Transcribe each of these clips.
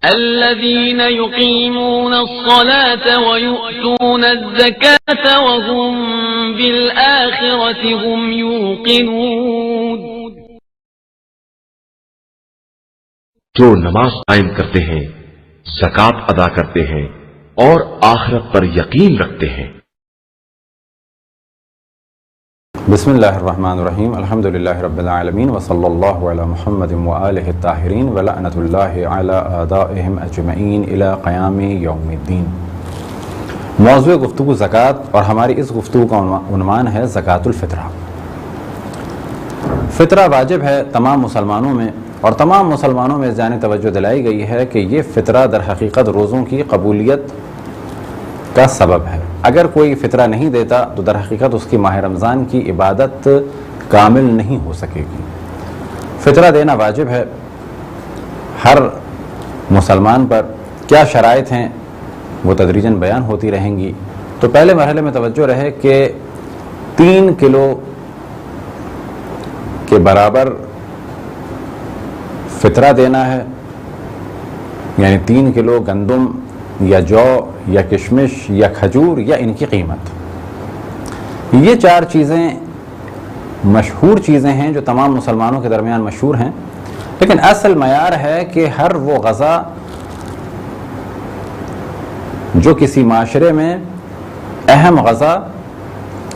الذين يقيمون الصلاة ويؤتون الزكاة وهم بالآخرة هم يوقنون. جو نماز قائم کرتے ہیں، زکات ادا کرتے ہیں اور آخرت پر یقین رکھتے ہیں. بسم اللہ الرحمن الرحیم. الحمدللہ رب العالمین وصلی اللہ علی محمد وآلہ الطاہرین ولعنۃ اللہ علی اعدائہم اجمعین الی قیام یوم الدین. موضوع گفتگو زکوٰۃ، اور ہماری اس گفتگو کا عنوان ہے زکوٰۃ الفطرہ. فطرہ واجب ہے تمام مسلمانوں میں، اور تمام مسلمانوں میں جانب توجہ دلائی گئی ہے کہ یہ فطرہ در حقیقت روزوں کی قبولیت کا سبب ہے. اگر کوئی فطرہ نہیں دیتا تو در حقیقت اس کی ماہ رمضان کی عبادت کامل نہیں ہو سکے گی. فطرہ دینا واجب ہے ہر مسلمان پر. کیا شرائط ہیں وہ تدریجاً بیان ہوتی رہیں گی. تو پہلے مرحلے میں توجہ رہے کہ 3 کلو کے برابر فطرہ دینا ہے، یعنی 3 کلو گندم یا جو یا کشمش یا کھجور یا ان کی قیمت. یہ 4 چیزیں مشہور چیزیں ہیں جو تمام مسلمانوں کے درمیان مشہور ہیں، لیکن اصل معیار ہے کہ ہر وہ غذا جو کسی معاشرے میں اہم غذا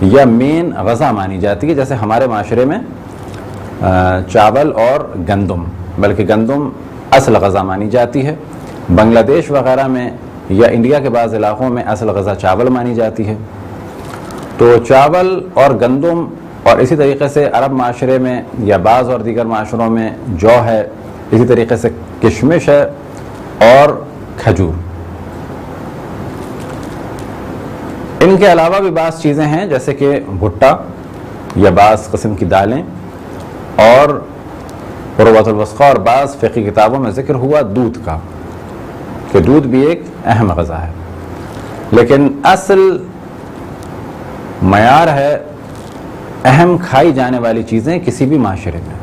یا مین غذا مانی جاتی ہے، جیسے ہمارے معاشرے میں چاول اور گندم، بلکہ گندم اصل غذا مانی جاتی ہے. بنگلہ دیش وغیرہ میں یا انڈیا کے بعض علاقوں میں اصل غذا چاول مانی جاتی ہے. تو چاول اور گندم، اور اسی طریقے سے عرب معاشرے میں یا بعض اور دیگر معاشروں میں جو ہے، اسی طریقے سے کشمش ہے اور کھجور. ان کے علاوہ بھی بعض چیزیں ہیں جیسے کہ بھٹا یا بعض قسم کی دالیں، اور عروۃ الوثقی اور بعض فقہی کتابوں میں ذکر ہوا دودھ کا، کہ دودھ بھی ایک اہم غذا ہے. لیکن اصل معیار ہے اہم کھائی جانے والی چیزیں کسی بھی معاشرے میں،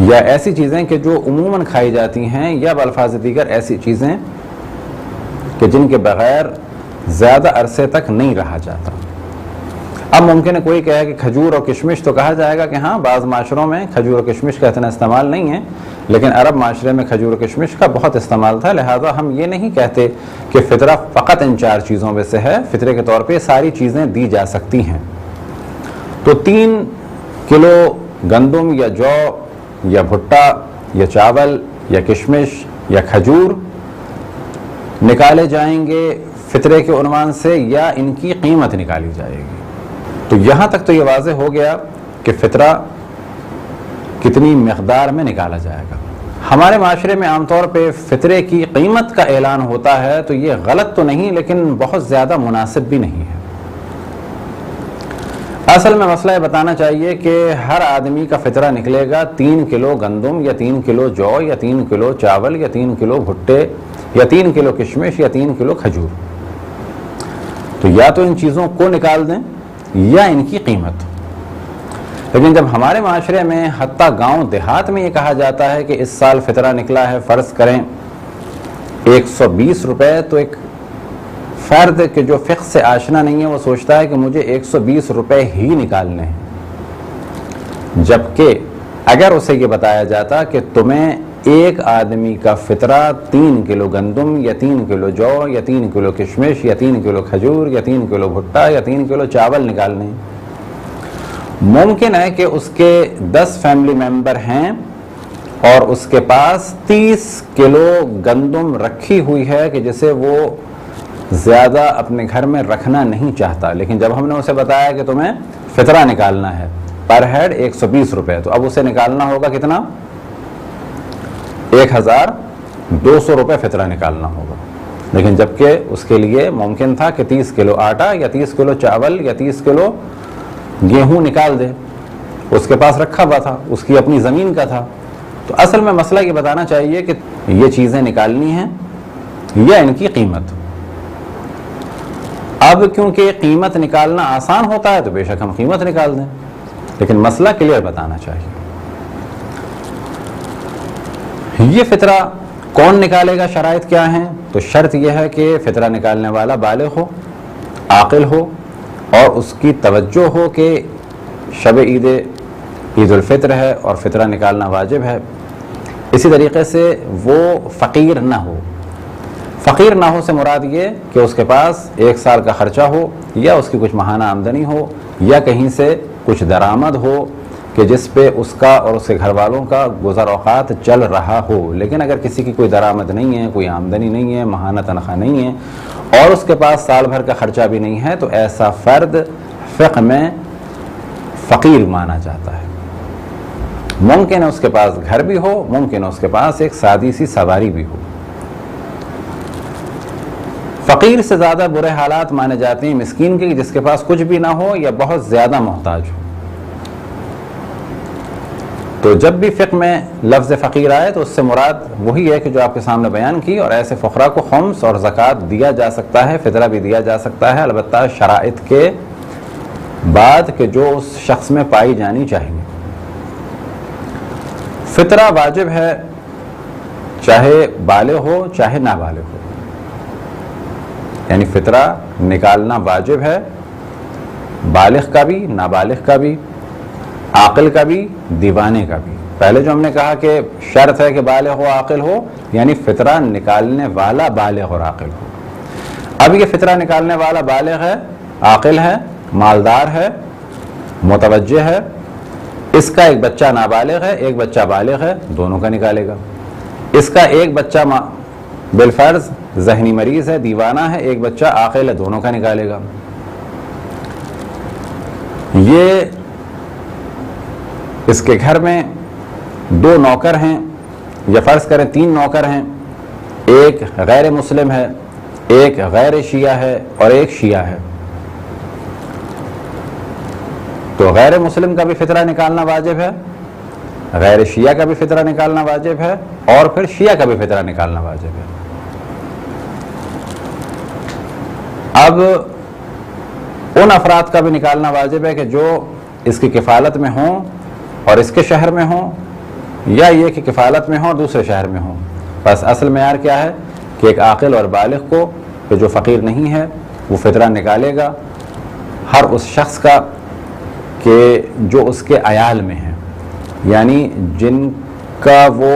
یا ایسی چیزیں کہ جو عموماً کھائی جاتی ہیں، یا بالفاظ دیگر ایسی چیزیں کہ جن کے بغیر زیادہ عرصے تک نہیں رہا جاتا. اب ممکن ہے کوئی کہے کہ کھجور اور کشمش، تو کہا جائے گا کہ ہاں بعض معاشروں میں کھجور اور کشمش کا اتنا استعمال نہیں ہے، لیکن عرب معاشرے میں کھجور و کشمش کا بہت استعمال تھا. لہذا ہم یہ نہیں کہتے کہ فطرہ فقط ان 4 چیزوں میں سے ہے، فطرے کے طور پہ ساری چیزیں دی جا سکتی ہیں. تو 3 کلو گندم یا جو یا بھٹا یا چاول یا کشمش یا کھجور نکالے جائیں گے فطرے کے عنوان سے، یا ان کی قیمت نکالی جائے گی. تو یہاں تک تو یہ واضح ہو گیا کہ فطرہ کتنی مقدار میں نکالا جائے گا. ہمارے معاشرے میں عام طور پہ فطرے کی قیمت کا اعلان ہوتا ہے، تو یہ غلط تو نہیں لیکن بہت زیادہ مناسب بھی نہیں ہے. اصل میں مسئلہ یہ بتانا چاہیے کہ ہر آدمی کا فطرہ نکلے گا 3 کلو گندم یا 3 کلو جو یا 3 کلو چاول یا 3 کلو بھٹے یا 3 کلو کشمش یا 3 کلو کھجور. تو یا تو ان چیزوں کو نکال دیں یا ان کی قیمت. لیکن جب ہمارے معاشرے میں حتیٰ گاؤں دیہات میں یہ کہا جاتا ہے کہ اس سال فطرہ نکلا ہے فرض کریں 120 روپے، تو ایک فرد کہ جو فقہ سے آشنا نہیں ہے وہ سوچتا ہے کہ مجھے 120 روپے ہی نکالنے ہیں. جبکہ اگر اسے یہ بتایا جاتا کہ تمہیں ایک آدمی کا فطرہ 3 کلو گندم یا 3 کلو جو یا 3 کلو کشمش یا 3 کلو کھجور یا 3 کلو بھٹا یا 3 کلو چاول نکالنے ہیں، ممکن ہے کہ اس کے 10 فیملی ممبر ہیں اور اس کے پاس 30 کلو گندم رکھی ہوئی ہے کہ جسے وہ زیادہ اپنے گھر میں رکھنا نہیں چاہتا. لیکن جب ہم نے اسے بتایا کہ تمہیں فطرہ نکالنا ہے پر ہیڈ 120 روپے، تو اب اسے نکالنا ہوگا کتنا؟ 1200 روپے فطرہ نکالنا ہوگا. لیکن جبکہ اس کے لیے ممکن تھا کہ 30 کلو آٹا یا 30 کلو چاول یا 30 کلو گیہوں نکال دے، اس کے پاس رکھا ہوا تھا، اس کی اپنی زمین کا تھا. تو اصل میں مسئلہ یہ بتانا چاہیے کہ یہ چیزیں نکالنی ہیں یا ان کی قیمت. اب کیونکہ قیمت نکالنا آسان ہوتا ہے تو بے شک ہم قیمت نکال دیں، لیکن مسئلہ کلیئر بتانا چاہیے. یہ فطرہ کون نکالے گا؟ شرائط کیا ہیں؟ تو شرط یہ ہے کہ فطرہ نکالنے والا بالغ ہو، عاقل ہو، اور اس کی توجہ ہو کہ شب عید الفطر ہے اور فطرہ نکالنا واجب ہے۔ اسی طریقے سے وہ فقیر نہ ہو۔ فقیر نہ ہو سے مراد یہ کہ اس کے پاس 1 سال کا خرچہ ہو، یا اس کی کچھ ماہانہ آمدنی ہو، یا کہیں سے کچھ درآمد ہو کہ جس پہ اس کا اور اس کے گھر والوں کا گزر اوقات چل رہا ہو۔ لیکن اگر کسی کی کوئی درآمد نہیں ہے، کوئی آمدنی نہیں ہے، ماہانہ تنخواہ نہیں ہے، اور اس کے پاس سال بھر کا خرچہ بھی نہیں ہے، تو ایسا فرد فقہ میں فقیر مانا جاتا ہے۔ ممکن ہے اس کے پاس گھر بھی ہو، ممکن ہے اس کے پاس ایک سادی سی سواری بھی ہو۔ فقیر سے زیادہ برے حالات مانے جاتے ہیں مسکین کے، جس کے پاس کچھ بھی نہ ہو یا بہت زیادہ محتاج ہو۔ تو جب بھی فقہ میں لفظ فقیر آئے تو اس سے مراد وہی ہے کہ جو آپ کے سامنے بیان کی، اور ایسے فقراء کو خمس اور زکوٰۃ دیا جا سکتا ہے، فطرہ بھی دیا جا سکتا ہے، البتہ شرائط کے بعد کہ جو اس شخص میں پائی جانی چاہیے۔ فطرہ واجب ہے چاہے بالغ ہو چاہے نابالغ ہو، یعنی فطرہ نکالنا واجب ہے، بالغ کا بھی، نابالغ کا بھی، عاقل کا بھی، دیوانے کا بھی۔ پہلے جو ہم نے کہا کہ شرط ہے کہ بالغ ہو، عاقل ہو، یعنی فطرہ نکالنے والا بالغ اور عاقل ہو۔ اب یہ فطرہ نکالنے والا بالغ ہے، عاقل ہے، مالدار ہے، متوجہ ہے، اس کا ایک بچہ نابالغ ہے، ایک بچہ بالغ ہے، دونوں کا نکالے گا۔ اس کا ایک بچہ بالفرض ذہنی مریض ہے، دیوانہ ہے، ایک بچہ عاقل ہے، دونوں کا نکالے گا۔ یہ اس کے گھر میں 2 نوکر ہیں، یا فرض کریں 3 نوکر ہیں، ایک غیر مسلم ہے، ایک غیر شیعہ ہے اور ایک شیعہ ہے۔ تو غیر مسلم کا بھی فطرہ نکالنا واجب ہے، غیر شیعہ کا بھی فطرہ نکالنا واجب ہے، اور پھر شیعہ کا بھی فطرہ نکالنا واجب ہے۔ اب ان افراد کا بھی نکالنا واجب ہے کہ جو اس کی کفالت میں ہوں اور اس کے شہر میں ہوں، یا یہ کہ کفالت میں ہوں اور دوسرے شہر میں ہوں۔ بس اصل معیار کیا ہے کہ ایک عاقل اور بالغ کو کہ جو فقیر نہیں ہے وہ فطرہ نکالے گا ہر اس شخص کا کہ جو اس کے عیال میں ہیں، یعنی جن کا وہ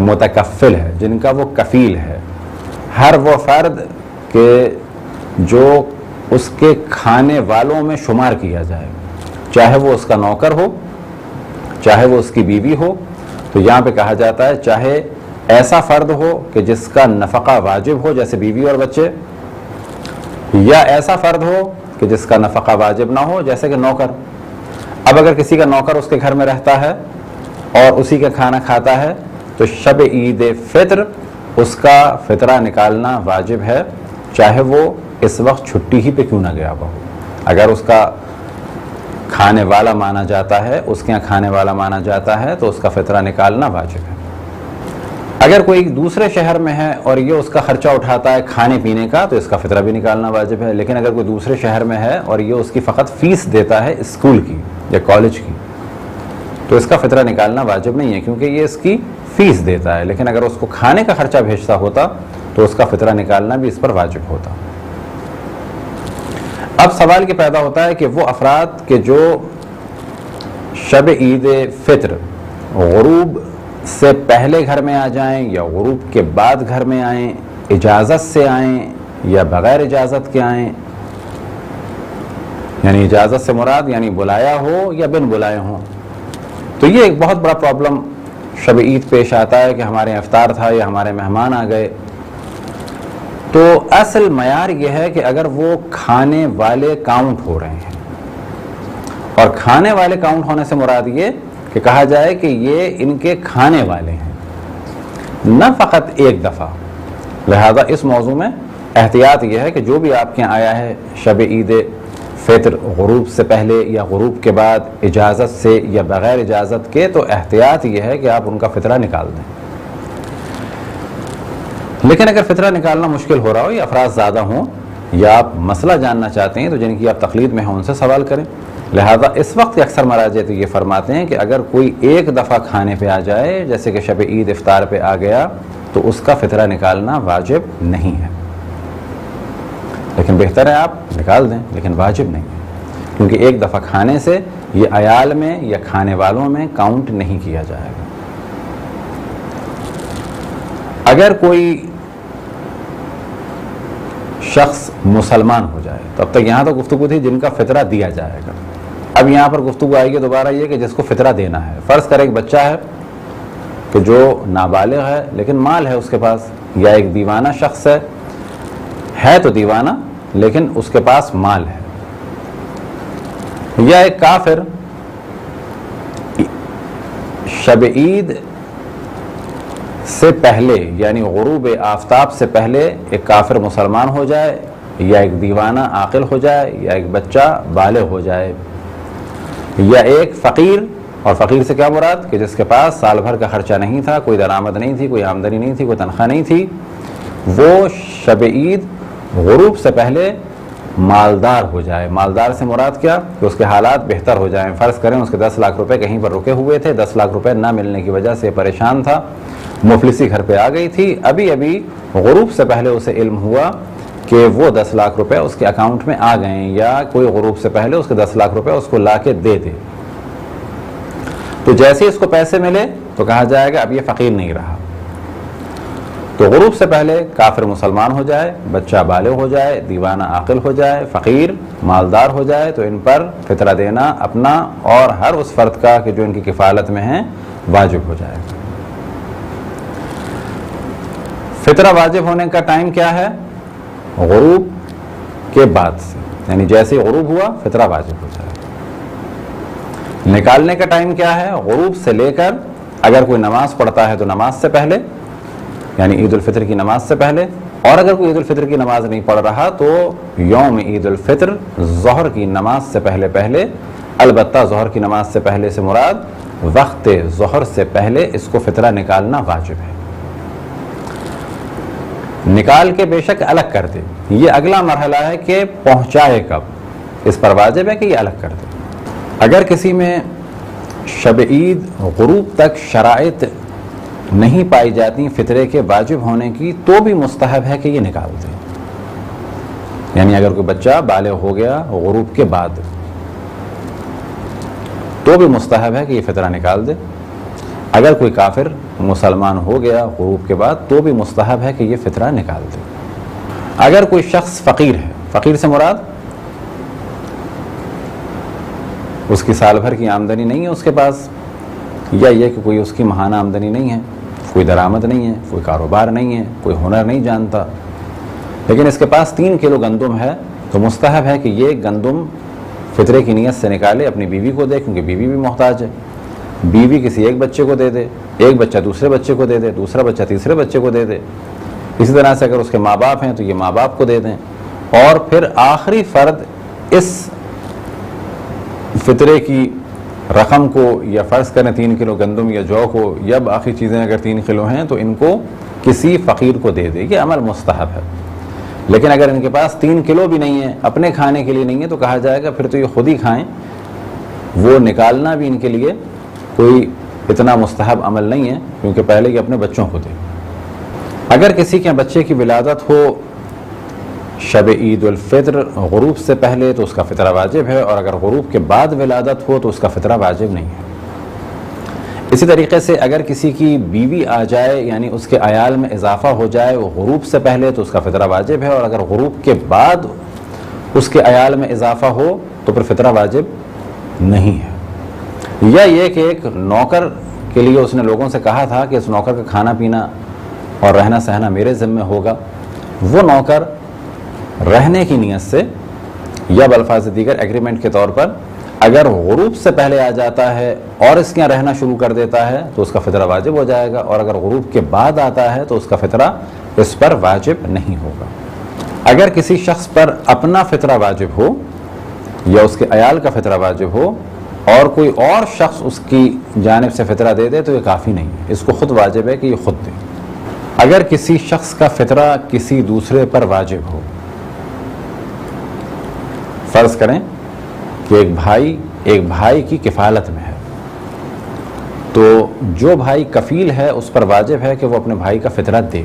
متکفل ہے، جن کا وہ کفیل ہے، ہر وہ فرد کہ جو اس کے کھانے والوں میں شمار کیا جائے، چاہے وہ اس کا نوکر ہو چاہے وہ اس کی بیوی ہو۔ تو یہاں پہ کہا جاتا ہے چاہے ایسا فرد ہو کہ جس کا نفقہ واجب ہو جیسے بیوی اور بچے، یا ایسا فرد ہو کہ جس کا نفقہ واجب نہ ہو جیسے کہ نوکر۔ اب اگر کسی کا نوکر اس کے گھر میں رہتا ہے اور اسی کا کھانا کھاتا ہے تو شب عید فطر اس کا فطرہ نکالنا واجب ہے، چاہے وہ اس وقت چھٹی ہی پہ کیوں نہ گیا ہوا ہو۔ اگر اس کا کھانے والا مانا جاتا ہے، اس کے یہاں کھانے والا مانا جاتا ہے، تو اس کا فطرہ نکالنا واجب ہے۔ اگر کوئی دوسرے شہر میں ہے اور یہ اس کا خرچہ اٹھاتا ہے کھانے پینے کا، تو اس کا فطرہ بھی نکالنا واجب ہے۔ لیکن اگر کوئی دوسرے شہر میں ہے اور یہ اس کی فقط فیس دیتا ہے اسکول کی یا کالج کی، تو اس کا فطرہ نکالنا واجب نہیں ہے، کیونکہ یہ اس کی فیس دیتا ہے۔ لیکن اگر اس کو کھانے کا خرچہ بھیجتا ہوتا تو اس کا فطرہ نکالنا بھی اس پر واجب ہوتا۔ اب سوال یہ پیدا ہوتا ہے کہ وہ افراد کہ جو شب عید فطر غروب سے پہلے گھر میں آ جائیں یا غروب کے بعد گھر میں آئیں، اجازت سے آئیں یا بغیر اجازت کے آئیں، یعنی اجازت سے مراد یعنی بلایا ہو یا بن بلائے ہوں، تو یہ ایک بہت بڑا پرابلم شب عید پیش آتا ہے کہ ہمارے یہاں افطار تھا یا ہمارے مہمان آ گئے۔ تو اصل معیار یہ ہے کہ اگر وہ کھانے والے کاؤنٹ ہو رہے ہیں، اور کھانے والے کاؤنٹ ہونے سے مراد یہ کہ کہا جائے کہ یہ ان کے کھانے والے ہیں، نہ فقط ایک دفعہ۔ لہذا اس موضوع میں احتیاط یہ ہے کہ جو بھی آپ کے یہاں آیا ہے شب عید فطر غروب سے پہلے یا غروب کے بعد، اجازت سے یا بغیر اجازت کے، تو احتیاط یہ ہے کہ آپ ان کا فطرہ نکال دیں۔ لیکن اگر فطرہ نکالنا مشکل ہو رہا ہو یا افراد زیادہ ہوں یا آپ مسئلہ جاننا چاہتے ہیں تو جن کی آپ تقلید میں ہیں ان سے سوال کریں۔ لہذا اس وقت اکثر مراجع تو یہ فرماتے ہیں کہ اگر کوئی ایک دفعہ کھانے پہ آ جائے، جیسے کہ شب عید افطار پہ آ گیا تو اس کا فطرہ نکالنا واجب نہیں ہے، لیکن بہتر ہے آپ نکال دیں، لیکن واجب نہیں ہے، کیونکہ ایک دفعہ کھانے سے یہ عیال میں یا کھانے والوں میں کاؤنٹ نہیں کیا جائے گا۔ اگر کوئی شخص مسلمان ہو جائے، تو اب تک یہاں تو گفتگو تھی جن کا فطرہ دیا جائے گا، اب یہاں پر گفتگو آئے گی دوبارہ یہ کہ جس کو فطرہ دینا ہے۔ فرض کریں ایک بچہ ہے کہ جو نابالغ ہے لیکن مال ہے اس کے پاس، یا ایک دیوانہ شخص ہے تو دیوانہ لیکن اس کے پاس مال ہے، یا ایک کافر شب عید سے پہلے یعنی غروب آفتاب سے پہلے ایک کافر مسلمان ہو جائے، یا ایک دیوانہ عاقل ہو جائے، یا ایک بچہ بالغ ہو جائے، یا ایک فقیر، اور فقیر سے کیا مراد کہ جس کے پاس سال بھر کا خرچہ نہیں تھا، کوئی درآمد نہیں تھی، کوئی آمدنی نہیں تھی، کوئی تنخواہ نہیں تھی، وہ شب عید غروب سے پہلے مالدار ہو جائے۔ مالدار سے مراد کیا کہ اس کے حالات بہتر ہو جائیں۔ فرض کریں اس کے 10 لاکھ روپے کہیں پر رکے ہوئے تھے، 10 لاکھ روپے نہ ملنے کی وجہ سے پریشان تھا، مفلسی گھر پہ آ گئی تھی، ابھی غروب سے پہلے اسے علم ہوا کہ وہ 10 لاکھ روپے اس کے اکاؤنٹ میں آ گئے، یا کوئی غروب سے پہلے اس کے 10 لاکھ روپے اس کو لا کے دے دے، تو جیسے ہی اس کو پیسے ملے تو کہا جائے گا اب یہ فقیر نہیں رہا۔ تو غروب سے پہلے کافر مسلمان ہو جائے، بچہ بالغ ہو جائے، دیوانہ عاقل ہو جائے، فقیر مالدار ہو جائے، تو ان پر فطرہ دینا اپنا اور ہر اس فرد کا کہ جو ان کی کفالت میں ہیں واجب ہو جائے گا۔ فطرہ واجب ہونے کا ٹائم کیا ہے؟ غروب کے بعد سے، یعنی جیسے غروب ہوا فطرہ واجب ہو جائے گا۔ نکالنے کا ٹائم کیا ہے؟ غروب سے لے کر اگر کوئی نماز پڑھتا ہے تو نماز سے پہلے، یعنی عید الفطر کی نماز سے پہلے، اور اگر کوئی عید الفطر کی نماز نہیں پڑھ رہا تو یوم عید الفطر ظہر کی نماز سے پہلے، البتہ ظہر کی نماز سے پہلے سے مراد وقت ظہر سے پہلے اس کو فطرہ نکالنا واجب ہے۔ نکال کے بے شک الگ کر دے، یہ اگلا مرحلہ ہے کہ پہنچائے کب، اس پر واجب ہے کہ یہ الگ کر دے۔ اگر کسی میں شب عید غروب تک شرائط نہیں پائی جاتی فطرے کے واجب ہونے کی تو بھی مستحب ہے کہ یہ نکال دے، یعنی اگر کوئی بچہ بالغ ہو گیا غروب کے بعد تو بھی مستحب ہے کہ یہ فطرہ نکال دے، اگر کوئی کافر مسلمان ہو گیا غروب کے بعد تو بھی مستحب ہے کہ یہ فطرہ نکال دے۔ اگر کوئی شخص فقیر ہے، فقیر سے مراد اس کی سال بھر کی آمدنی نہیں ہے اس کے پاس، یا یہ کہ کوئی اس کی ماہانہ آمدنی نہیں ہے، کوئی درآمد نہیں ہے، کوئی کاروبار نہیں ہے، کوئی ہنر نہیں جانتا، لیکن اس کے پاس 3 کلو گندم ہے، تو مستحب ہے کہ یہ گندم فطرے کی نیت سے نکالے، اپنی بیوی کو دے، کیونکہ بیوی بھی محتاج ہے، بیوی کسی ایک بچے کو دے دے، ایک بچہ دوسرے بچے کو دے دے، دوسرا بچہ تیسرے بچے کو دے دے، اسی طرح سے اگر اس کے ماں باپ ہیں تو یہ ماں باپ کو دے دیں، اور پھر آخری فرد اس فطرے کی رقم کو، یا فرض کریں 3 کلو گندم یا جو کو، یا باقی چیزیں اگر 3 کلو ہیں تو ان کو کسی فقیر کو دے دے، یہ عمل مستحب ہے۔ لیکن اگر ان کے پاس 3 کلو بھی نہیں ہے، اپنے کھانے کے لیے نہیں ہے، تو کہا جائے گا پھر تو یہ خود ہی کھائیں، وہ نکالنا بھی ان کے لیے کوئی اتنا مستحب عمل نہیں ہے، کیونکہ پہلے یہ اپنے بچوں کو دے۔ اگر کسی کے بچے کی ولادت ہو شب عید الفطر غروب سے پہلے تو اس کا فطرہ واجب ہے، اور اگر غروب کے بعد ولادت ہو تو اس کا فطرہ واجب نہیں ہے۔ اسی طریقے سے اگر کسی کی بیوی آ جائے، یعنی اس کے عیال میں اضافہ ہو جائے وہ غروب سے پہلے تو اس کا فطرہ واجب ہے، اور اگر غروب کے بعد اس کے عیال میں اضافہ ہو تو پھر فطرہ واجب نہیں ہے۔ یا یہ کہ ایک نوکر کے لیے اس نے لوگوں سے کہا تھا کہ اس نوکر کا کھانا پینا اور رہنا سہنا میرے ذمہ ہوگا، وہ نوکر رہنے کی نیت سے یا بالفاظ دیگر ایگریمنٹ کے طور پر اگر غروب سے پہلے آ جاتا ہے اور اس کے یہاں رہنا شروع کر دیتا ہے تو اس کا فطرہ واجب ہو جائے گا، اور اگر غروب کے بعد آتا ہے تو اس کا فطرہ اس پر واجب نہیں ہوگا۔ اگر کسی شخص پر اپنا فطرہ واجب ہو یا اس کے عیال کا فطرہ واجب ہو اور کوئی اور شخص اس کی جانب سے فطرہ دے دے تو یہ کافی نہیں ہے، اس کو خود واجب ہے کہ یہ خود دے۔ اگر کسی شخص کا فطرہ کسی دوسرے پر واجب ہو، فرض کریں کہ ایک بھائی کی کفالت میں ہے، تو جو بھائی کفیل ہے اس پر واجب ہے کہ وہ اپنے بھائی کا فطرہ دے.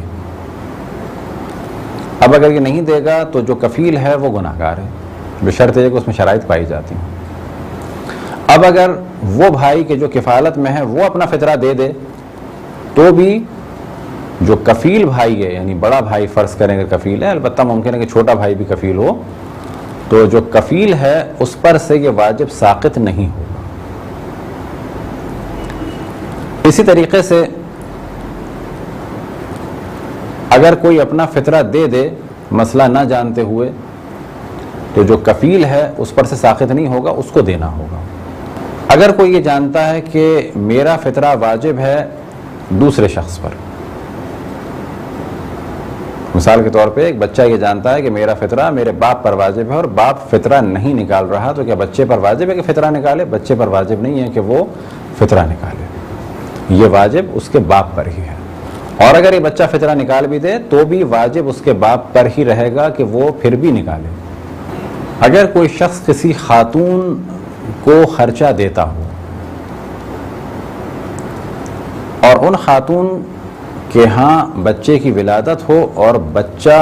اب اگر یہ نہیں دے گا تو جو کفیل ہے وہ گناہ گار ہے، بشرط یہ کہ اس میں شرائط پائی جاتی ہیں. اب اگر وہ بھائی کے جو کفالت میں ہے وہ اپنا فطرہ دے دے تو بھی جو کفیل بھائی ہے، یعنی بڑا بھائی فرض کریں کہ کفیل ہے، البتہ ممکن ہے کہ چھوٹا بھائی بھی کفیل ہو، تو جو کفیل ہے اس پر سے یہ واجب ساقط نہیں ہوگا. اسی طریقے سے اگر کوئی اپنا فطرہ دے دے مسئلہ نہ جانتے ہوئے تو جو کفیل ہے اس پر سے ساقط نہیں ہوگا، اس کو دینا ہوگا. اگر کوئی یہ جانتا ہے کہ میرا فطرہ واجب ہے دوسرے شخص پر، مثال کے طور پہ ایک بچہ یہ جانتا ہے کہ میرا فطرہ میرے باپ پر واجب ہے اور باپ فطرہ نہیں نکال رہا، تو کیا بچے پر واجب ہے کہ فطرہ نکالے؟ بچے پر واجب نہیں ہے کہ وہ فطرہ نکالے، یہ واجب اس کے باپ پر ہی ہے. اور اگر یہ بچہ فطرہ نکال بھی دے تو بھی واجب اس کے باپ پر ہی رہے گا کہ وہ پھر بھی نکالے. اگر کوئی شخص کسی خاتون کو خرچہ دیتا ہو اور ان خاتون کے ہاں بچے کی ولادت ہو اور بچہ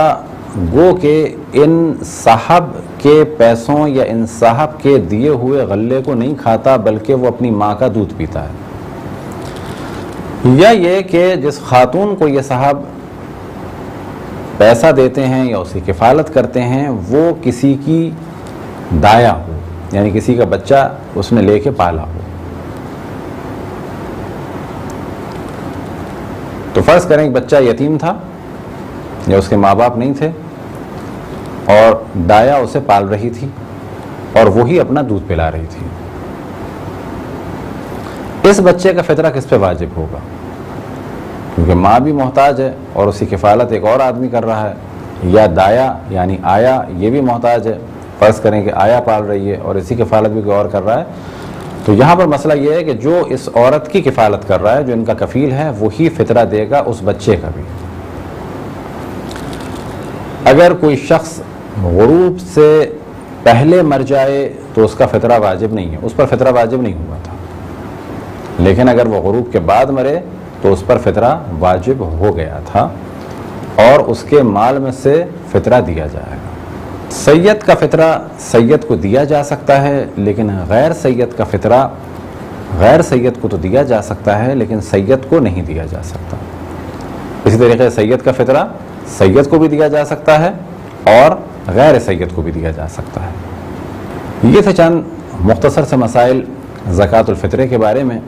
گو کہ ان صاحب کے پیسوں یا ان صاحب کے دیے ہوئے غلے کو نہیں کھاتا بلکہ وہ اپنی ماں کا دودھ پیتا ہے، یا یہ کہ جس خاتون کو یہ صاحب پیسہ دیتے ہیں یا اس کی کفالت کرتے ہیں وہ کسی کی دایا ہو، یعنی کسی کا بچہ اس نے لے کے پالا ہو. تو فرض کریں کہ بچہ یتیم تھا یا اس کے ماں باپ نہیں تھے اور دایا اسے پال رہی تھی اور وہی اپنا دودھ پلا رہی تھی. اس بچے کا فطرہ کس پہ واجب ہوگا؟ کیونکہ ماں بھی محتاج ہے اور اس کی کفالت ایک اور آدمی کر رہا ہے، یا دایا یعنی آیا یہ بھی محتاج ہے، فرض کریں کہ آیا پال رہی ہے اور اسی کفالت بھی کوئی اور کر رہا ہے. تو یہاں پر مسئلہ یہ ہے کہ جو اس عورت کی کفالت کر رہا ہے، جو ان کا کفیل ہے، وہی فطرہ دے گا اس بچے کا بھی. اگر کوئی شخص غروب سے پہلے مر جائے تو اس کا فطرہ واجب نہیں ہے، اس پر فطرہ واجب نہیں ہوا تھا، لیکن اگر وہ غروب کے بعد مرے تو اس پر فطرہ واجب ہو گیا تھا اور اس کے مال میں سے فطرہ دیا جائے گا. سید کا فطرہ سید کو دیا جا سکتا ہے، لیکن غیر سید کا فطرہ غیر سید کو تو دیا جا سکتا ہے لیکن سید کو نہیں دیا جا سکتا. اسی طریقے سید کا فطرہ سید کو بھی دیا جا سکتا ہے اور غیر سید کو بھی دیا جا سکتا ہے. یہ تھے چند مختصر سے مسائل زکوٰۃ الفطرے کے بارے میں.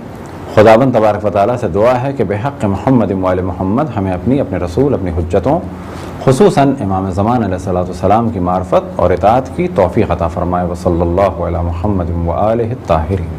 خداوند تبارک و تعالیٰ سے دعا ہے کہ بحق محمد و آل محمد ہمیں اپنے رسول، اپنی حجتوں، خصوصاً امام زمان علیہ السلام کی معرفت اور اطاعت کی توفیق عطا فرمائے. وصلی اللہ علی محمد و آلہ الطاہرین.